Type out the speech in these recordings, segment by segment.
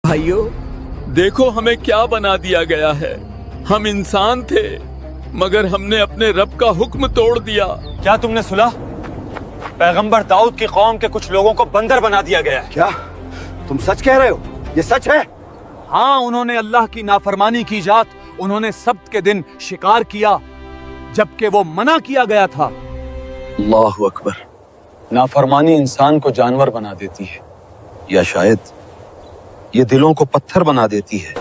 भाइयों, देखो हमें क्या बना दिया गया है। हम इंसान थे मगर हमने अपने रब का हुक्म तोड़ दिया। क्या तुमने सुना? पैगंबर दाऊद की कौम के कुछ लोगों को बंदर बना दिया गया है। क्या तुम सच कह रहे हो? ये सच है? हाँ, उन्होंने अल्लाह की नाफरमानी की जात, उन्होंने सब्त के दिन शिकार किया जबकि वो मना किया गया था। अल्लाहु अकबर। नाफरमानी इंसान को जानवर बना देती है, या शायद ये दिलों को पत्थर बना देती है।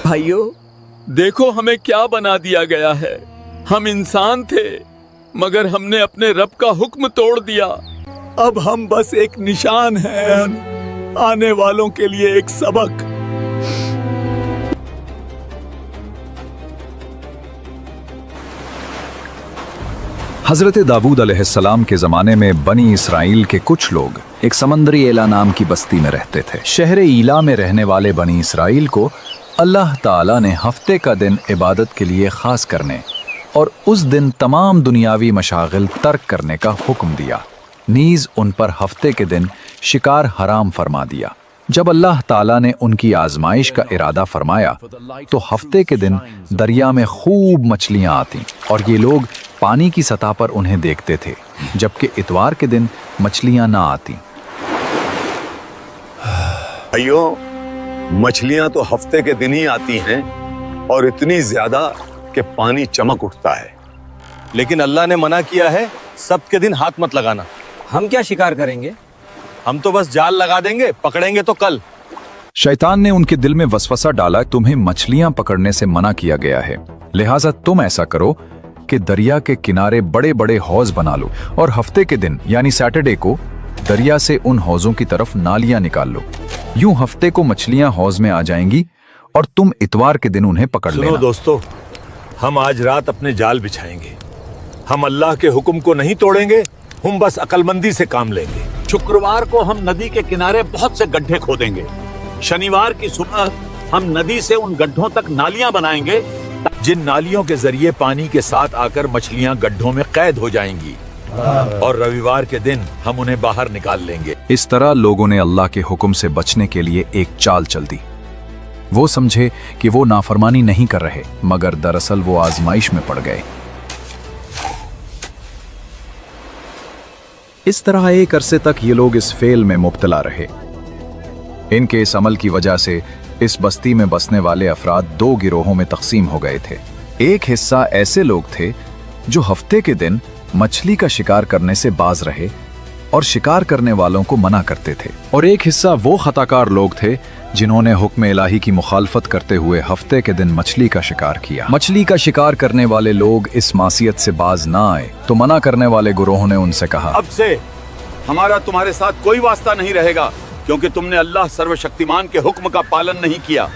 भाइयों, देखो हमें क्या बना दिया गया है। हम इंसान थे मगर हमने अपने रब का हुक्म तोड़ दिया। अब हम बस एक निशान हैं, आने वालों के लिए एक सबक। हजरत दाऊद अलैहिस्सलाम के ज़माने में बनी इसराइल के कुछ लोग एक समंदरी एला नाम की बस्ती में रहते थे। शहर ईला में रहने वाले बनी इसराइल को अल्लाह ताला ने हफ्ते का दिन इबादत के लिए ख़ास करने और उस दिन तमाम दुनियावी मशागिल तर्क करने का हुक्म दिया। नीज़ उन पर हफ्ते के दिन शिकार हराम फरमा दिया। जब अल्लाह ताला ने उनकी आजमाइश का इरादा फरमाया तो हफ्ते के दिन दरिया में खूब मछलियां आती और ये लोग पानी की सतह पर उन्हें देखते थे, जबकि इतवार के दिन मछलियां ना आती। भाइयों, मछलियां तो हफ्ते के दिन ही आती हैं और इतनी ज्यादा कि पानी चमक उठता है, लेकिन अल्लाह ने मना किया है सब्त के दिन हाथ मत लगाना। हम क्या शिकार करेंगे? हम तो बस जाल लगा देंगे, पकड़ेंगे तो कल। शैतान ने उनके दिल में वसवसा डाला, तुम्हें मछलियां पकड़ने से मना किया गया है, लिहाजा तुम ऐसा करो कि दरिया के किनारे बड़े बड़े हौज बना लो और हफ्ते के दिन यानी सैटरडे को दरिया से उन हौजों की तरफ नालियां निकाल लो। यूं हफ्ते को मछलियां हौज में आ जाएंगी और तुम इतवार के दिन उन्हें पकड़ लेना। सुनो दोस्तों, हम आज रात अपने जाल बिछाएंगे। हम अल्लाह के हुक्म को नहीं तोड़ेंगे, हम बस अक्लमंदी से काम लेंगे। शुक्रवार को हम नदी के किनारे बहुत से गड्ढे खोदेंगे। शनिवार की सुबह हम नदी से उन गड्ढों तक नालियां बनाएंगे, जिन नालियों के जरिए पानी के साथ आकर मछलियां गड्ढों में कैद हो जाएंगी, और रविवार के दिन हम उन्हें बाहर निकाल लेंगे। इस तरह लोगों ने अल्लाह के हुक्म से बचने के लिए एक चाल चल दी। वो समझे कि वो नाफरमानी नहीं कर रहे, मगर दरअसल वो आजमाइश में पड़ गए। इस तरह एक अरसे तक ये लोग इस फेल में मुब्तला रहे। इनके इस अमल की वजह से इस बस्ती में बसने वाले अफराद दो गिरोहों में तकसीम हो गए थे। एक हिस्सा ऐसे लोग थे जो हफ्ते के दिन मछली का शिकार करने से बाज रहे और शिकार करने वालों को मना करते थे, और एक हिस्सा वो खताकार लोग थे जिन्होंने हुक्म इलाही की मुखालफत करते हुए हफ्ते के दिन मछली का शिकार किया। मछली का शिकार करने वाले लोग इस मासियत से बाज ना आए तो मना करने वाले गुरोह ने उनसे कहा, अब से हमारा तुम्हारे साथ कोई वास्ता नहीं रहेगा, क्योंकि तुमने अल्लाह सर्वशक्तिमान के हुक्म का पालन नहीं किया।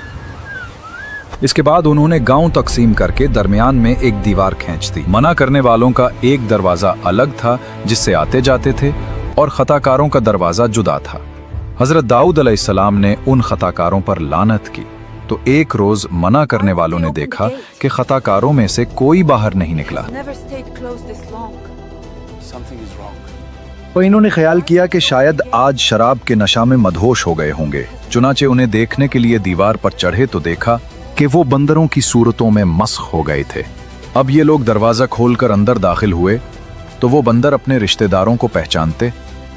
इसके बाद उन्होंने गांव तकसीम करके दरमियान में एक दीवार खींच दी। मना करने वालों का एक दरवाजा अलग था जिससे आते जाते थे, और खताकारों का दरवाजा जुदा था। हजरत दाऊद अलैहिस्सलाम ने उन खताकारों पर लानत की तो एक रोज मना करने वालों ने देखा कि खताकारों में से कोई बाहर नहीं निकला। तो इन्होंने ख्याल किया कि शायद आज शराब के नशा में मदहोश हो गए होंगे। चुनाचे उन्हें देखने के लिए दीवार पर चढ़े तो देखा कि वो बंदरों की सूरतों में मस्ख हो गए थे। अब ये लोग दरवाजा खोलकर अंदर दाखिल हुए तो वो बंदर अपने रिश्तेदारों को पहचानते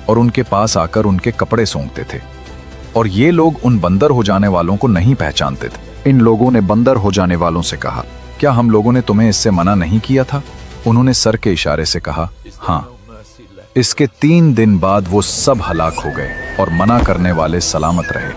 और उनके पास आकर उनके कपड़े सूंघते थे, और ये लोग उन बंदर हो जाने वालों को नहीं पहचानते थे। इन लोगों ने बंदर हो जाने वालों से कहा, क्या हम लोगों ने तुम्हें इससे मना नहीं किया था? उन्होंने सर के इशारे से कहा, हाँ। इसके 3 दिन बाद वो सब हलाक हो गए और मना करने वाले सलामत रहे।